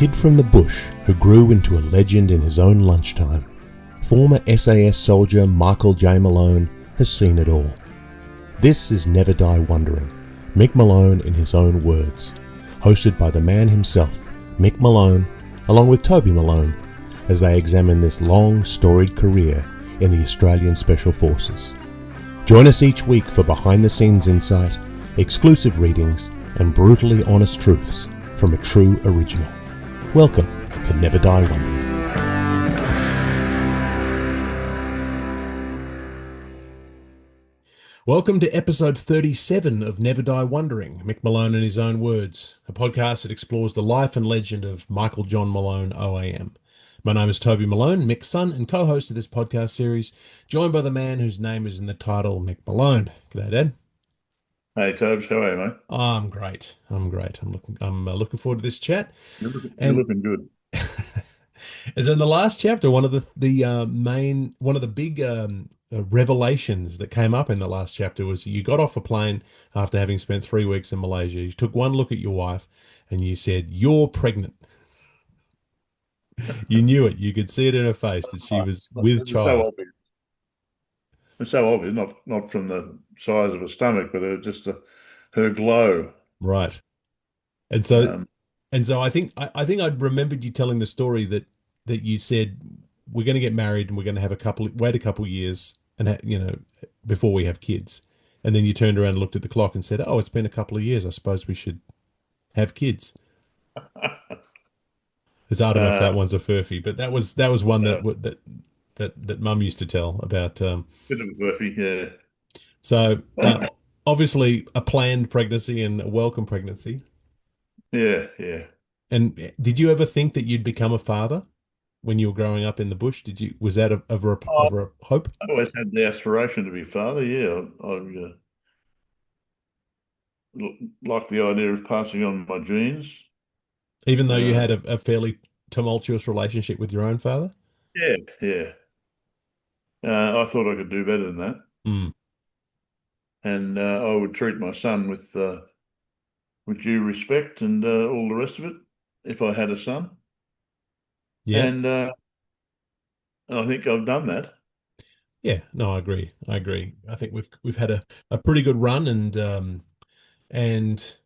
kid from the bush who grew into a legend in his own lunchtime, former SAS soldier Michael J. Malone has seen it all. This is Never Die Wondering, Mick Malone in his own words, hosted by the man himself, Mick Malone, along with Toby Malone, as they examine this long, storied career in the Australian Special Forces. Join us each week for behind-the-scenes insight, exclusive readings, and brutally honest truths from a true original. Welcome to Never Die Wondering. Welcome to episode 37 of Never Die Wondering, Mick Malone in his own words, a podcast that explores the life and legend of Michael John Malone, OAM. My name is Toby Malone, Mick's son and co-host of this podcast series, joined by the man whose name is in the title, Mick Malone. G'day, Dad. Hey, Tobes, how are you, mate? Oh, I'm great. I'm looking forward to this chat. You're looking good. As in the last chapter, one of the big revelations that came up in the last chapter was you got off a plane after having spent 3 weeks in Malaysia. You took one look at your wife and you said, "You're pregnant." You knew it. You could see it in her face that she was with It's child. so obvious. It's so obvious, not from the size of her stomach, but her glow. Right. And so Um, I think I'd remembered you telling the story that you said we're going to get married and we're going to have wait a couple years and before we have kids. And then you turned around and looked at the clock and said, "Oh, it's been a couple of years. I suppose we should have kids." Because I don't know if uh, that one's a furphy, but that was one uh, that Mum used to tell about. Bit of a Murphy, yeah. So obviously a planned pregnancy and a welcome pregnancy. Yeah, yeah. And did you ever think that you'd become a father when you were growing up in the bush? Was that I a hope? always had the aspiration to be father, yeah. Like the idea of passing on my genes. Even though you Uh, had a fairly tumultuous relationship with your own father? yeah, yeah. I thought I could do better than that. Mm. And I would treat my son with due respect and all the rest of it if I had a son. Yeah. And I think I've done that. Yeah. No, I agree. I think we've had a pretty good run and and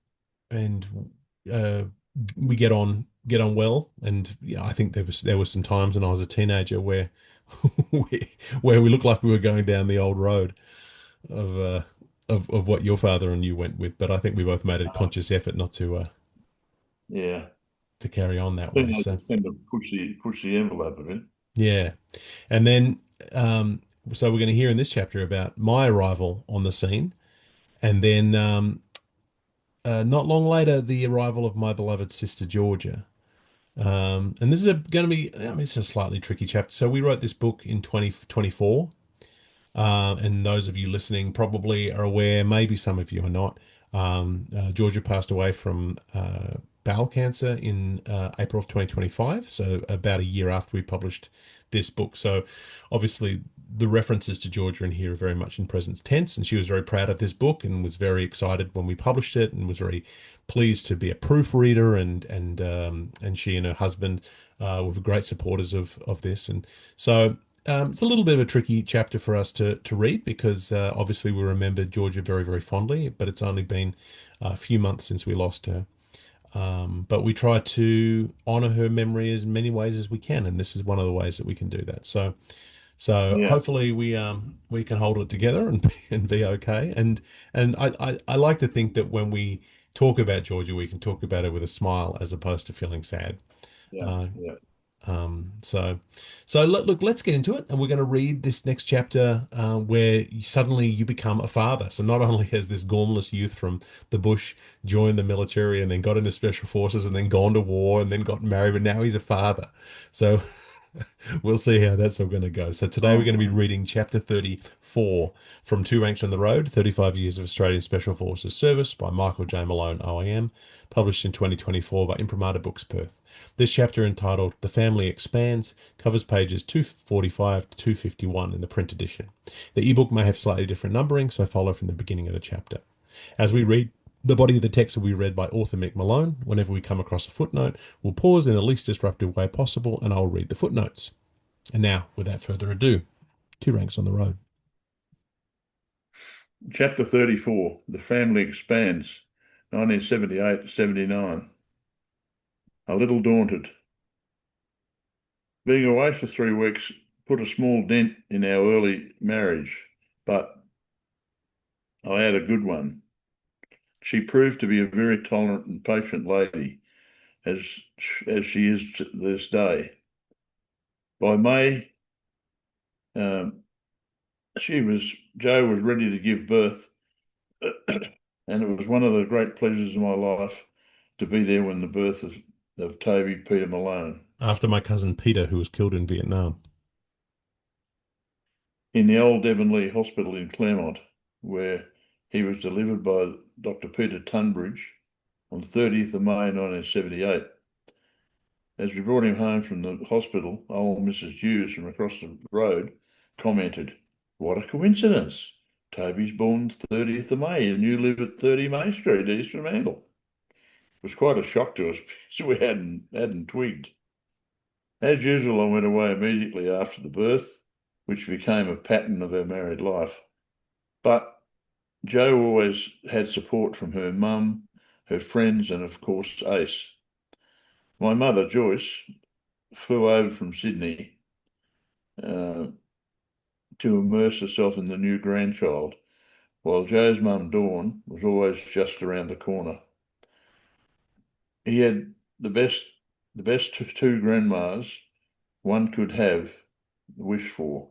uh, we get on well. And I think there was some times when I was a teenager where where we looked like we were going down the old road of of what your father and you went with. But I think we both made a conscious effort not Yeah. to carry on that Then way. I So just tend to push the envelope a bit. yeah, and then so we're going to hear in this chapter about my arrival on the scene, and then not long later the arrival of my beloved sister Georgia. And this is going to be, I mean, it's a slightly tricky chapter. So we wrote this book in 2024. And those of you listening probably are aware, maybe some of you are not. Georgia passed away from bowel cancer in April of 2025, so about a year after we published this book. So obviously the references to Georgia in here are very much in present tense, and she was very proud of this book and was very excited when we published it and was very pleased to be a proofreader, and she and her husband were great supporters of this. And so it's a little bit of a tricky chapter for us to read because obviously we remember Georgia very, very fondly, but it's only been a few months since we lost her. But we try to honor her memory as many ways as we can, and this is one of the ways that we can do that. So Yeah. hopefully we can hold it together and be okay. And I like to think that when we talk about Georgia, we can talk about it with a smile as opposed to feeling sad. Yeah. Uh, Yeah. look, let's get into it, and we're going to read this next chapter where suddenly you become a father. So not only has this gormless youth from the bush joined the military and then got into special forces and then gone to war and then got married, but now he's a father. So we'll see how that's all going to go. So today we're going to be Oh, reading chapter 34 from Two Ranks on the Road, 35 Years of Australian Special Forces Service by Michael J. Malone, OAM, published in 2024 by Imprimatur Books, Perth. This chapter, entitled The Family Expands, covers pages 245 to 251 in the print edition. The ebook may have slightly different numbering, so follow from the beginning of the chapter. As we read, The body of the text will be read by author Mick Malone. Whenever we come across a footnote, we'll pause in the least disruptive way possible and I'll read the footnotes. And now, without further ado, two ranks on the road. Chapter 34, The Family Expands, 1978 to 79. A little daunted. Being away for 3 weeks put a small dent in our early marriage, but I had a good one. She proved to be a very tolerant and patient lady, as as she is to this day. By May, um, Jo was ready to give birth, and it was one of the great pleasures of my life to be there when the birth of Toby Peter Malone. After my cousin Peter, who was killed in Vietnam. In the old Devonlea Hospital in Claremont, where he was delivered by Dr. Peter Tunbridge on 30th of May 1978. As we brought him home from the hospital, old Mrs. Hughes from across the road commented, "What a coincidence. Toby's born 30th of May and you live at 30 May Street, East Fremantle." It was quite a shock to us because we hadn't twigged. As usual, I went away immediately after the birth, which became a pattern of our married life. But Jo always had support from her mum, her friends, and of course Ace. My mother, Joyce, flew over from Sydney uh, to immerse herself in the new grandchild, while Jo's mum, Dawn, was always just around the corner. He had the best two grandmas one could have wished for.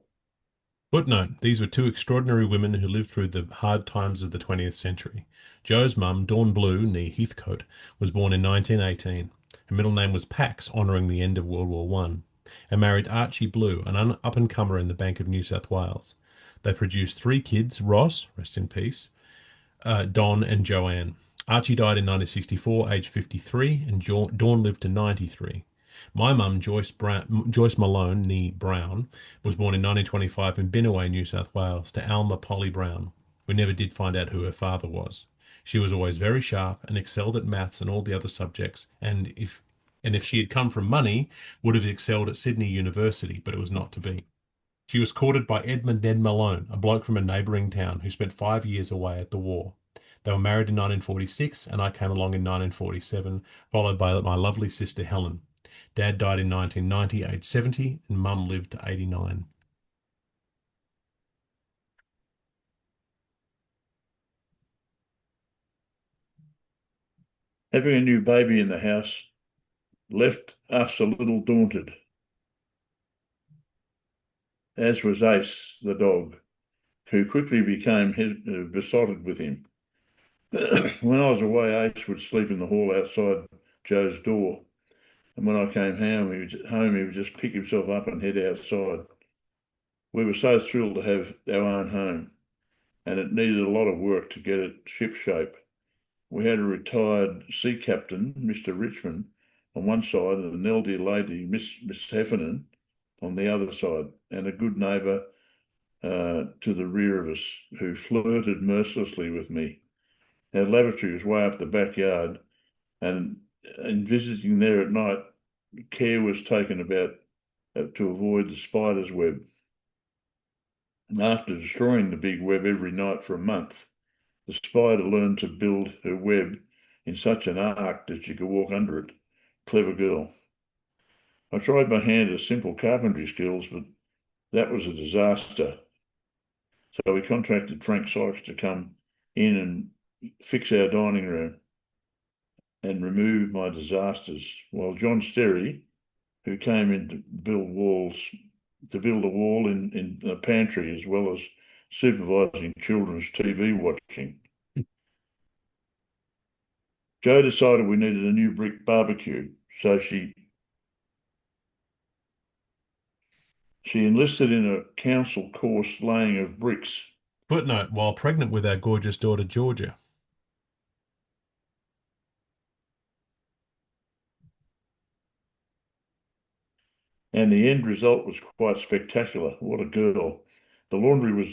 Footnote: These were two extraordinary women who lived through the hard times of the 20th century. Jo's mum, Dawn Blue, née Heathcote, was born in 1918. Her middle name was Pax, honouring the end of World War One, and married Archie Blue, an up-and-comer in the Bank of New South Wales. They produced three kids: Ross, rest in peace, Don and Joanne. Archie died in 1964, aged 53, and Dawn lived to 93. My mum, Joyce Malone, née Brown, was born in 1925 in Binnaway, New South Wales, to Alma Polly Brown. We never did find out who her father was. She was always very sharp and excelled at maths and all the other subjects, and if she had come from money, would have excelled at Sydney University, but it was not to be. She was courted by Edmund Ned Malone, a bloke from a neighbouring town who spent 5 years away at the war. They were married in 1946, and I came along in 1947, followed by my lovely sister Helen. Dad died in 1990, aged 70, and Mum lived to 89. Having a new baby in the house left us a little daunted, as was Ace, the dog, who quickly became besotted with him. When I was away, Ace would sleep in the hall outside Jo's door, and when I came home, he would just pick himself up and head outside. We were so thrilled to have our own home, and it needed a lot of work to get it shipshape. We had a retired sea captain, Mr. Richmond, on one side, and an elderly lady, Miss Heffernan, on the other side, and a good neighbour to the rear of us who flirted mercilessly with me. Our lavatory was way up the backyard, and in visiting there at night, care was taken about to avoid the spider's web. After destroying the big web every night for a month, the spider learned to build her web in such an arc that she could walk under it. Clever girl. I tried my hand at simple carpentry skills, but that was a disaster. So we contracted Frank Sykes to come in and fix our dining room and remove my disasters, while John Sterry, who came in to build a wall in a pantry as well as supervising children's TV watching. Jo decided we needed a new brick barbecue, so she enlisted in a council course laying of bricks. Footnote: While pregnant with our gorgeous daughter Georgia. And the end result was quite spectacular. What a girl. The laundry was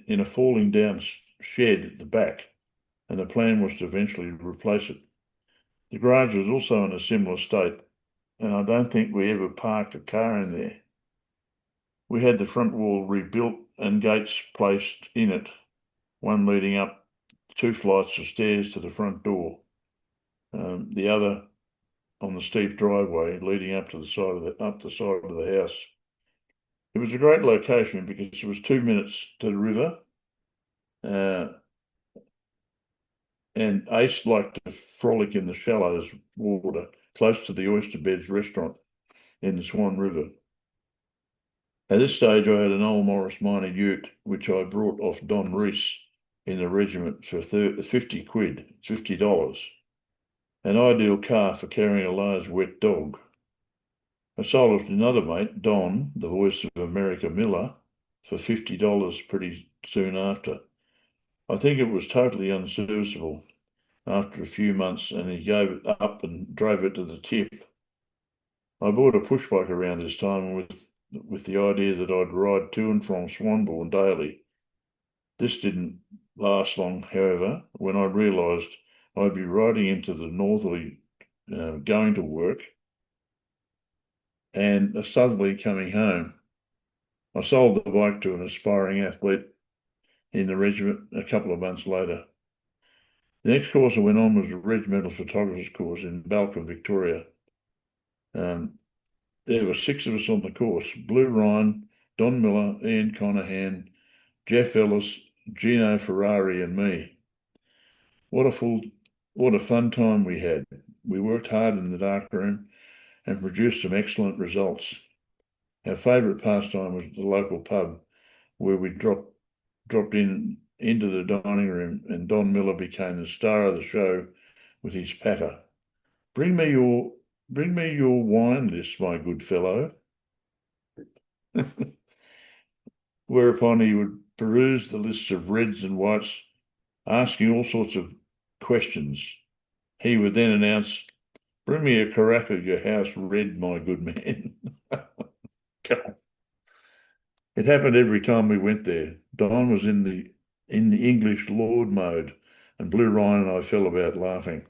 in a falling down shed at the back, and the plan was to eventually replace it. The garage was also in a similar state, and I don't think we ever parked a car in there. We had the front wall rebuilt and gates placed in it, one leading up 2 flights of stairs to the front door, the other on the steep driveway leading up to the side of the house. It was a great location because it was 2 minutes to the river, uh, and Ace liked to frolic in the shallows water close to the Oyster Beds restaurant in the Swan River. At this stage, I had an old Morris Minor ute, which I brought off Don Reese in the regiment for 50 quid, $50. An ideal car for carrying a large wet dog. I sold it to another mate, Don, the voice of America Miller, for $50 pretty soon after. I think it was totally unserviceable after a few months, and he gave it up and drove it to the tip. I bought a push bike around this time with the idea that I'd ride to and from Swanbourne daily. This didn't last long, however, when I realised I'd be riding into the northerly going to work and a southerly coming home. I sold the bike to an aspiring athlete in the regiment a couple of months later. The next course I went on was a regimental photographer's course in Balcombe, Victoria. There were 6 of us on the course: Blue Ryan, Don Miller, Ian Conahan, Jeff Ellis, Gino Ferrari, and me. What a fun time we had. We worked hard in the darkroom and produced some excellent results. Our favourite pastime was the local pub, where we dropped into the dining room, and Don Miller became the star of the show with his patter. Bring me your wine list, my good fellow. Whereupon he would peruse the lists of reds and whites, asking all sorts of questions. He would then announce, "Bring me a carafe of your house red, my good man." It happened every time we went there. Don was in the English lord mode, and Blue Ryan and I fell about laughing.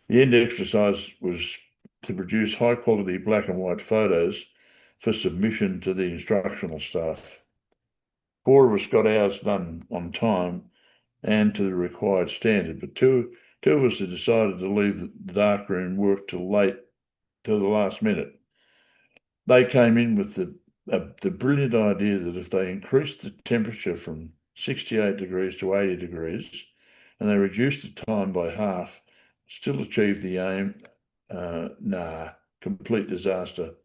The end exercise was to produce high quality black and white photos for submission to the instructional staff. 4 of us got ours done on time and to the required standard, but two of us had decided to leave the darkroom work till the last minute. They came in with the brilliant idea that if they increased the temperature from 68 degrees to 80 degrees and they reduced the time by half, still achieve the aim. Complete disaster.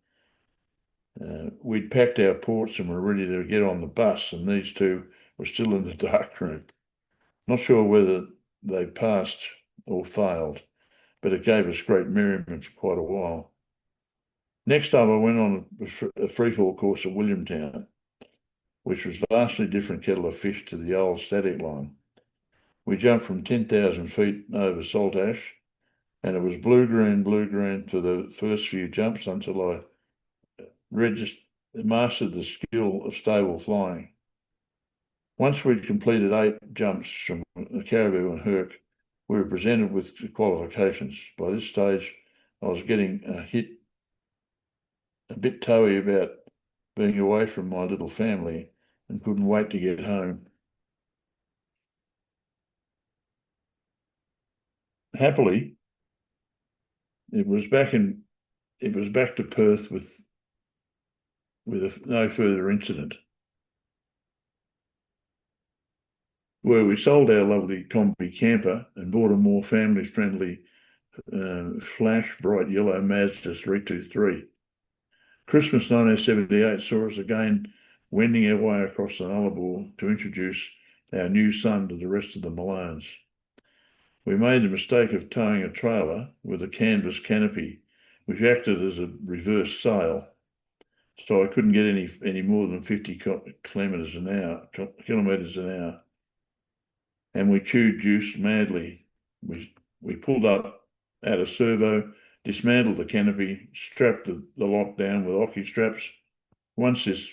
We'd packed our ports and were ready to get on the bus, and these two were still in the darkroom. Not sure whether they passed or failed, but it gave us great merriment for quite a while. Next up, I went on a freefall course at Williamtown, which was vastly different kettle of fish to the old static line. We jumped from 10,000 feet over salt ash, and it was blue-green for the first few jumps until I mastered the skill of stable flying. Once we'd completed 8 jumps from the Caribou and Herc, we were presented with qualifications. By this stage, I was getting a bit toey about being away from my little family and couldn't wait to get home. Happily, it was back to Perth with no further incident, where we sold our lovely Combi camper and bought a more family-friendly flash bright yellow Mazda 323. Christmas 1978 saw us again wending our way across the Nullarbor to introduce our new son to the rest of the Malones. We made the mistake of towing a trailer with a canvas canopy, which acted as a reverse sail, so I couldn't get any more than 50 kilometres an hour. And we chewed juice madly. We pulled up at a servo, dismantled the canopy, strapped the lot down with hockey straps. Once this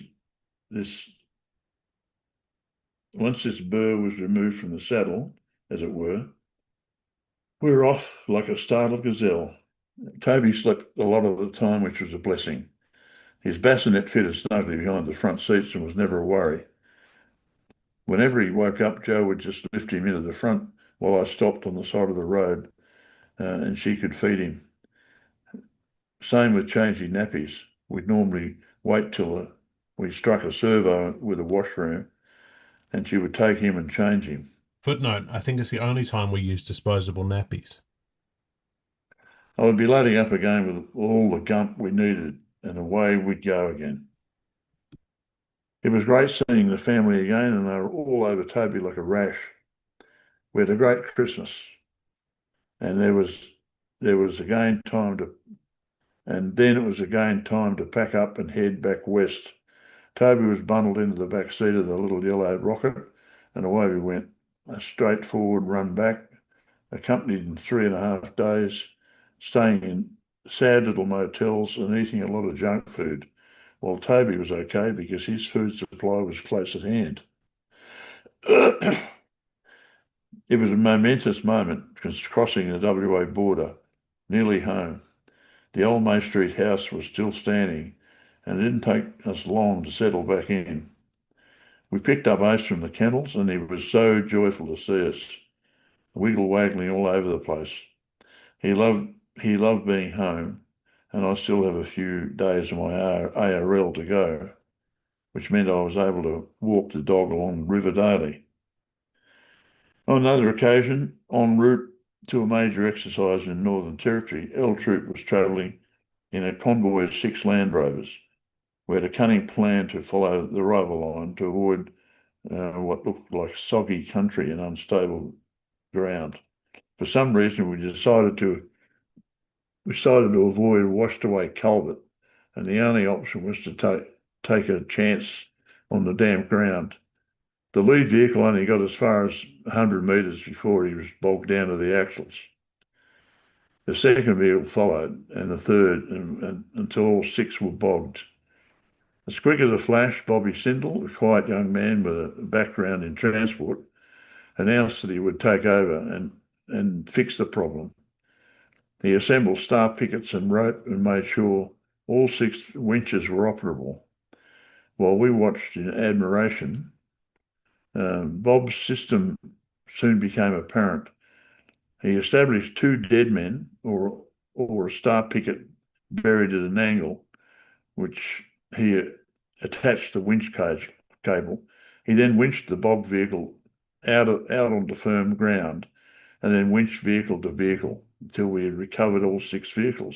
burr was removed from the saddle, as it were. We were off like a startled gazelle. Toby slept a lot of the time, which was a blessing. His bassinet fitted snugly behind the front seats and was never a worry. Whenever he woke up, Jo would just lift him into the front while I stopped on the side of the road, and she could feed him. Same with changing nappies. We'd normally wait till we struck a servo with a washroom, and she would take him and change him. Footnote, I think it's the only time we use disposable nappies. I would be loading up again with all the gump we needed, and away we'd go again. It was great seeing the family again, and they were all over Toby like a rash. We had a great Christmas, and there was again time to, and then it was again time to pack up and head back west. Toby was bundled into the back seat of the little yellow rocket, and away we went. A straightforward run back, accompanied in 3.5 days, staying in sad little motels and eating a lot of junk food, while Toby was okay because his food supply was close at hand. It was a momentous moment crossing the WA border, nearly home. The old May Street house was still standing, and it didn't take us long to settle back in. We picked up Ace from the kennels, and he was so joyful to see us, wiggle waggling all over the place. He loved he loved being home, and I still have a few days of my ARL to go, which meant I was able to walk the dog along the river daily. On another occasion, en route to a major exercise in Northern Territory, L Troop was travelling in a convoy of 6 Land Rovers. We had a cunning plan to follow the rival line to avoid what looked like soggy country and unstable ground. For some reason, we decided to avoid a washed away culvert, and the only option was to take a chance on the damp ground. The lead vehicle only got as far as 100 metres before he was bogged down to the axles. The second vehicle followed, and the third, and until all 6 were bogged. As quick as a flash, Bobby Sindel, a quiet young man with a background in transport, announced that he would take over and fix the problem. He assembled staff pickets and rope and made sure all 6 winches were operable. While we watched in admiration, Bob's system soon became apparent. He established 2 dead men or a star picket buried at an angle, which he attached the winch cable. He then winched the bogged vehicle out onto firm ground and then winched vehicle to vehicle until we had recovered all 6 vehicles.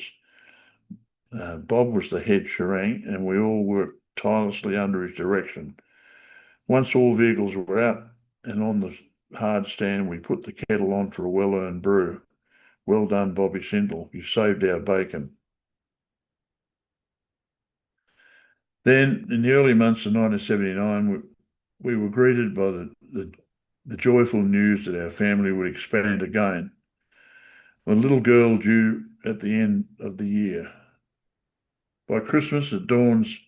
Bob was the head serang, and we all worked tirelessly under his direction. Once all vehicles were out and on the hard stand, we put the kettle on for a well-earned brew. Well done, Bobby Sindel. You saved our bacon. Then, in the early months of 1979, we were greeted by the joyful news that our family would expand again. A little girl due at the end of the year. By Christmas, at Dawn's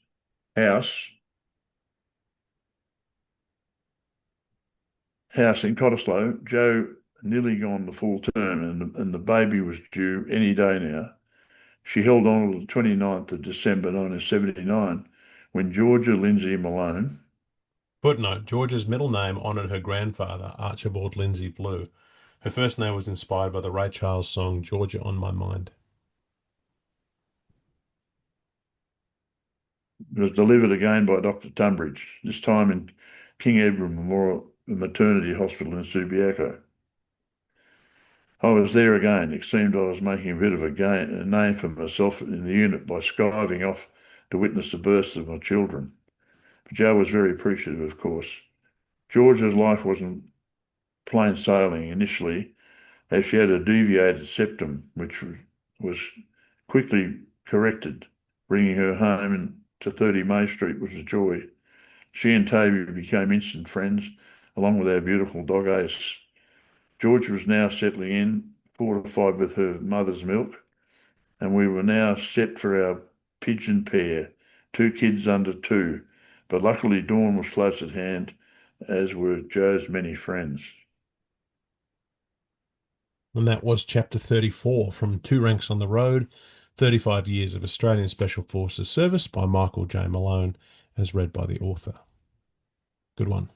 house in Cottesloe, Jo nearly gone the full term, and the baby was due any day now. She held on until the 29th of December 1979, when Georgia Lindsay Malone, Footnote, Georgia's middle name honoured her grandfather, Archibald Lindsay Blue. Her first name was inspired by the Ray Charles song Georgia on My Mind. was delivered again by Dr. Tunbridge, this time in King Edward Memorial Maternity Hospital in Subiaco. I was there again. It seemed I was making a bit of a name for myself in the unit by skiving off to witness the births of my children. But Jo was very appreciative, of course. George's life wasn't plain sailing initially, as she had a deviated septum, which was quickly corrected. Bringing her home to 30 May Street was a joy. She and Toby became instant friends, along with our beautiful dog Ace. George was now settling in, fortified with her mother's milk, and we were now set for our pigeon pair, 2 kids under 2. But luckily Dawn was close at hand, as were Jo's many friends. And that was chapter 34 from Two Ranks on the Road, 35 Years of Australian Special Forces Service by Michael J. Malone, as read by the author. Good one.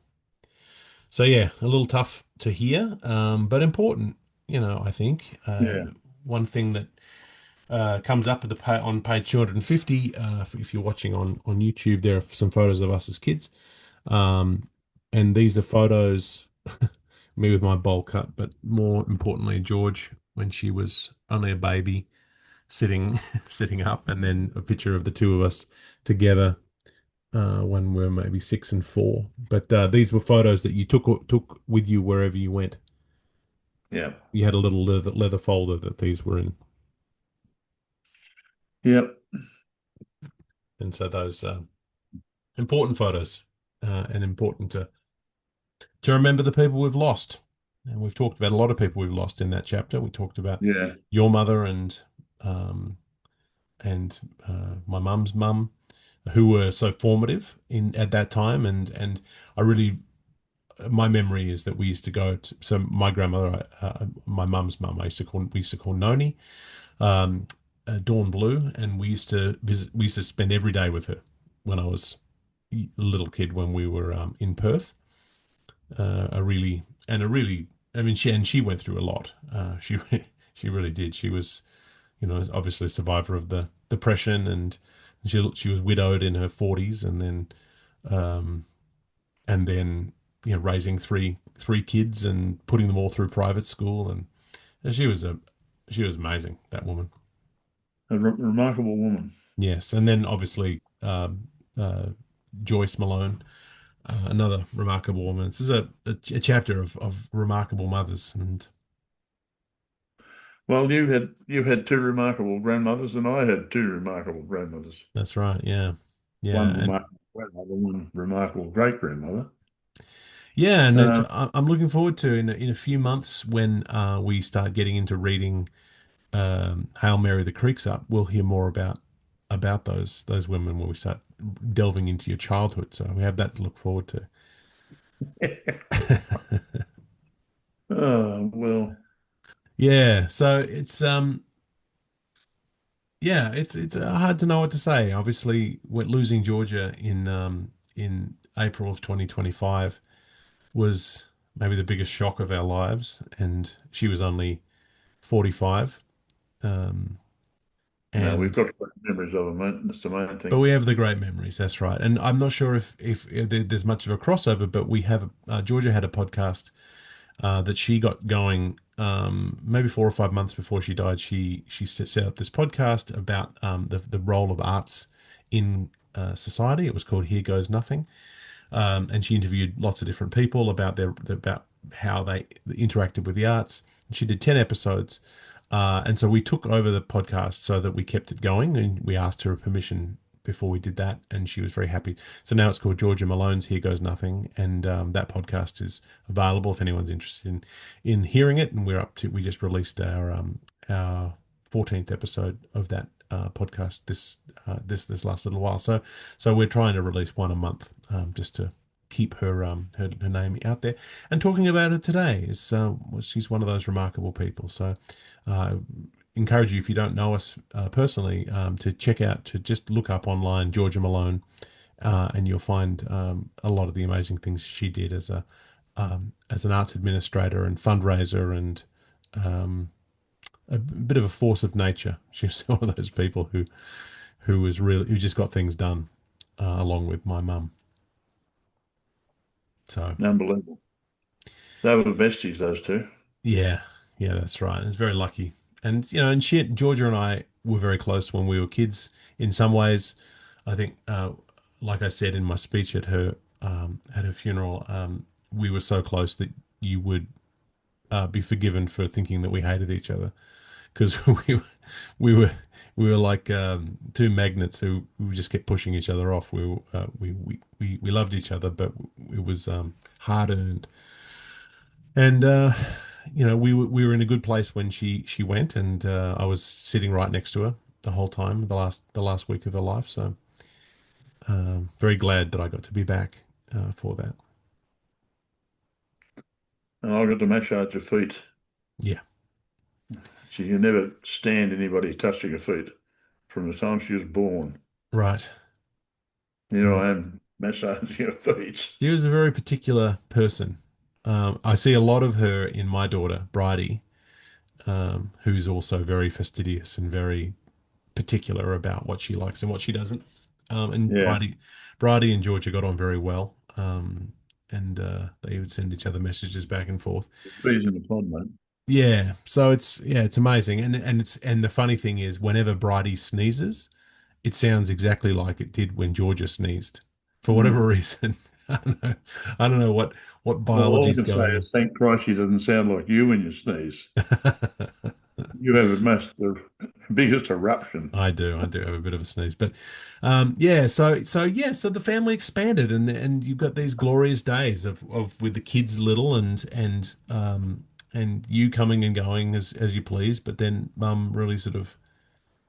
So, yeah, a little tough to hear, but important, I think. Yeah, One thing that comes up at on page 250, if you're watching on YouTube, there are some photos of us as kids. Um, and these are photos, me with my bowl cut, but more importantly, George when she was only a baby, sitting sitting up, and then a picture of the two of us together when we were maybe 6 and 4. But these were photos that you took with you wherever you went. yeah, You had a little leather folder that these were in, yeah, and so those important photos and important to remember the people we've lost. And we've talked about a lot of people we've lost in that chapter. We talked about yeah. your mother um, and my mum's mum, who were so formative in at that time. And I really, my memory is that we used to go to, so my grandmother, my mum's mum, we used to call Noni, um, Dawn Blue, and we used to visit. We used to spend every day with her when I was a little kid when we were in Perth. A really, I mean, she went through a lot. She really did. She was, obviously a survivor of the depression, and she was widowed in her 40s, um, and then raising three kids and putting them all through private school, and she was amazing, that woman. A remarkable woman. Yes, and then obviously uh, Joyce Malone, another remarkable woman. This is a chapter of remarkable mothers, and Well, you had two remarkable grandmothers, and I had two remarkable grandmothers. that's right. Yeah, yeah, One and remarkable grandmother, one remarkable great grandmother. yeah, and Um, I'm looking forward to in a few months when we start getting into reading Hail Mary, the Creek's Up. We'll hear more about those women when we start delving into your childhood. So we have that to look forward to. well, Yeah, so it's hard to know what to say. Obviously, we're losing Georgia in April of 2025 was maybe the biggest shock of our lives, and she was only 45. Um, no, we've and got great memories of them, mate. That's the main but thing. we have the great memories. That's right. And I'm not sure if there's much of a crossover, but we have Georgia had a podcast that she got going maybe 4 or 5 months before she died. She set up this podcast about the role of arts in society. It was called Here Goes Nothing, and she interviewed lots of different people about about how they interacted with the arts. And she did 10 episodes, and so we took over the podcast so that we kept it going, and we asked her permission before we did that, and she was very happy. So now it's called Georgia Malone's Here Goes Nothing, and that podcast is available if anyone's interested in hearing it. And we just released our 14th episode of that podcast this last little while. So we're trying to release one a month, just to keep her name out there. And talking about her today is she's one of those remarkable people. So uh, encourage you, if you don't know us personally, to just look up online Georgia Malone, and you'll find a lot of the amazing things she did as an arts administrator and fundraiser, and um, a bit of a force of nature. She was one of those people who just got things done, along with my mum. So Unbelievable. They were the besties, those two. yeah, yeah, that's right. It's very lucky, and Georgia and I were very close when we were kids. In some ways, I think, like I said in my speech at her funeral, we were so close that you would be forgiven for thinking that we hated each other, because we were we were like two magnets who just kept pushing each other off. We loved each other, but it was hard earned. And we were in a good place when she went, and I was sitting right next to her the whole time, the last week of her life. So very glad that I got to be back for that. And I got to massage your feet. Yeah, She can never stand anybody touching her feet from the time she was born. Right. I am massaging her feet. She was a very particular person. I see a lot of her in my daughter, Bridie, who's also very fastidious and very particular about what she likes and what she doesn't. And Yeah, Bridie and Georgia got on very well. And they would send each other messages back and forth. bees in the pod, mate. Yeah, so it's amazing, and the funny thing is, whenever Bridie sneezes, it sounds exactly like it did when Georgia sneezed, for whatever Mm. reason. I don't know what Well, all I biology's can say going is thank Christ she doesn't sound like you when you sneeze. on. You have the biggest eruption. I do have a bit of a sneeze, but yeah. So the family expanded, and you've got these glorious days of with the kids little, and you coming and going as you please, but then Mum really sort of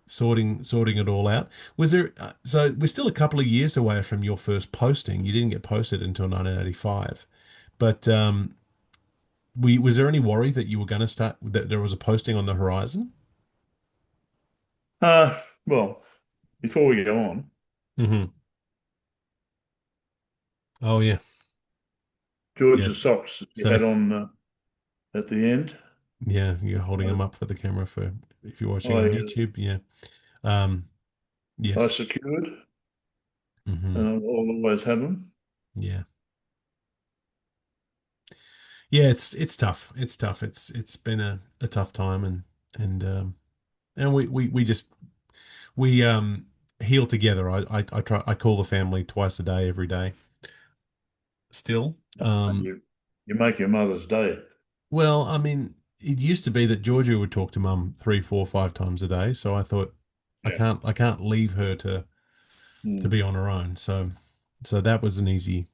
sorting it all out. Was there? So we're still a couple of years away from your first posting. You didn't get posted until 1985, but we was there any worry that you were going to start that there was a posting on the horizon? Well, before we go on, Hmm. Oh yeah, George's yes. socks that you So had on at the end, yeah, you're holding I, them up for the camera for if you're watching on I, YouTube. Yeah. Um, I yes. secured, Hmm. and I'll always have them. Yeah. Yeah, it's tough. It's tough. It's been a tough time and we just we heal together. I try I call the family twice a day, every day still. And you make your mother's day. Well, I mean, it used to be that Georgia would talk to Mum three, four, five times a day, so I thought Yeah. I can't leave her to Mm. be on her own. So that was an easy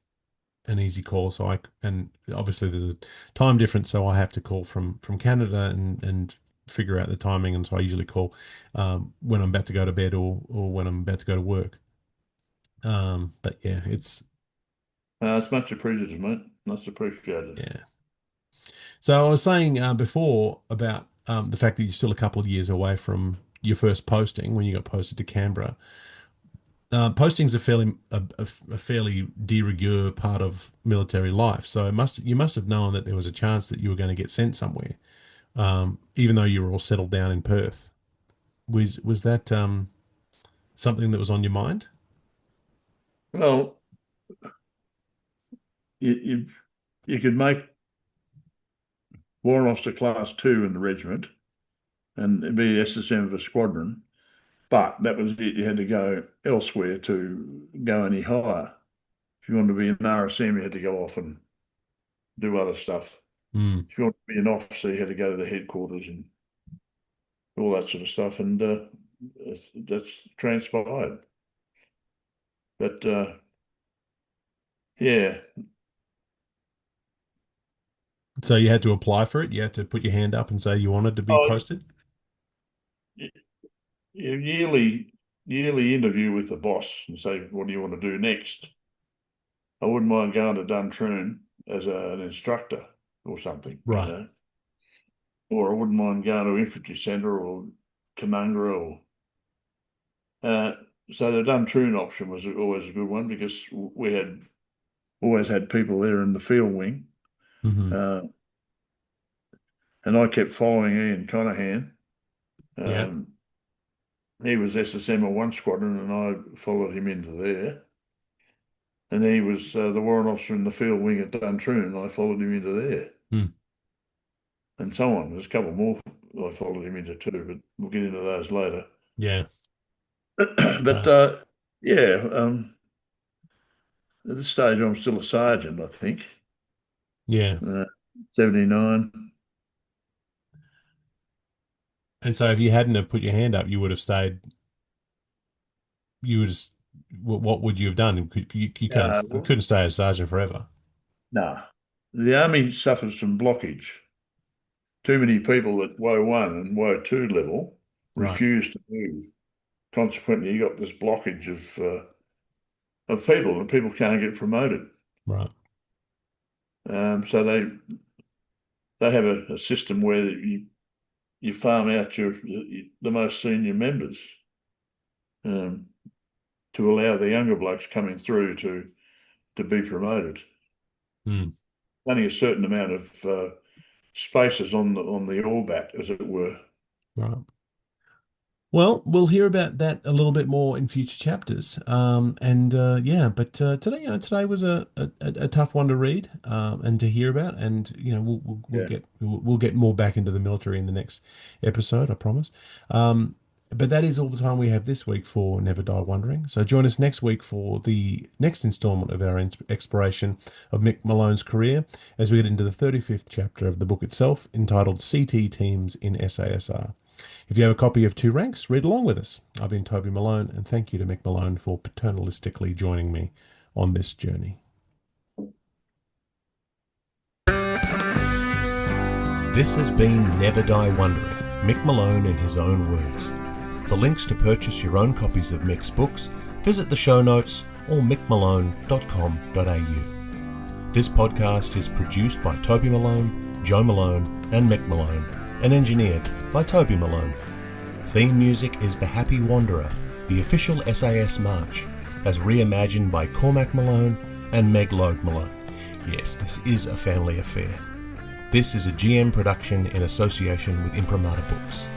call. So and obviously there's a time difference, so I have to call from Canada and figure out the timing. And so I usually call when I'm about to go to bed or when I'm about to go to work. But yeah, it's It's much appreciated, mate. Much appreciated. yeah. So I was saying before about the fact that you're still a couple of years away from your first posting when you got posted to Canberra. Posting's a fairly de rigueur part of military life, so you must have known that there was a chance that you were going to get sent somewhere, even though you were all settled down in Perth. Was that something that was on your mind? Well, you, you you could make warrant officer class two in the regiment and be SSM of a squadron, but that was it. You had to go elsewhere to go any higher. If you wanted to be an RSM, you had to go off and do other stuff. Mm. If you wanted to be an officer, you had to go to the headquarters and all that sort of stuff. And that's transpired. But yeah, So you had to apply for it. You had to put your hand up and say you wanted to be oh, posted. yearly interview with the boss and say, what do you want to do next? I wouldn't mind going to Duntroon as an instructor or something, Right. or I wouldn't mind going to infantry centre or Canungra or uh, so the Duntroon option was always a good one because we had always had people there in the field wing, Hmm. uh, and I kept following Ian Conahan. Yeah. Um, he was SSM of one squadron, and I followed him into there. And he was the warrant officer in the field wing at Duntroon, and I followed him into there, Mm. and so on. There's a couple more I followed him into too, but we'll get into those later. Yeah. But Uh, yeah, at this stage, I'm still a sergeant, I think. yeah. Uh, 79. And so if you hadn't have put your hand up, you would have stayed. You would just. What would you have done? You Well, couldn't stay as sergeant forever. nah. The army suffers from blockage. Too many people at Woe 1 and Woe 2 level Right. refuse to move. Consequently, you got this blockage of people, and people can't get promoted. Right. So they have a system where you farm out the most senior members to allow the younger blokes coming through to be promoted. Mm. Only a certain amount of spaces on the all bat, as it were. Right. Well, we'll hear about that a little bit more in future chapters. But today, today was a tough one to read and to hear about, and Yeah. we'll get more back into the military in the next episode, I promise. But that is all the time we have this week for Never Die Wondering. So join us next week for the next installment of our exploration of Mick Malone's career as we get into the 35th chapter of the book itself, entitled CT Teams in SASR. If you have a copy of Two Ranks, read along with us. I've been Toby Malone, and thank you to Mick Malone for paternalistically joining me on this journey. This has been Never Die Wondering, Mick Malone in his own words. For links to purchase your own copies of Mick's books, visit the show notes or mickmalone.com.au. This podcast is produced by Toby Malone, Joe Malone, and Mick Malone, and engineered by Toby Malone. Theme music is The Happy Wanderer, the official SAS march, as reimagined by Cormac Malone and Meg Logue Malone. Yes, this is a family affair. This is a GM production in association with Imprimatur Books.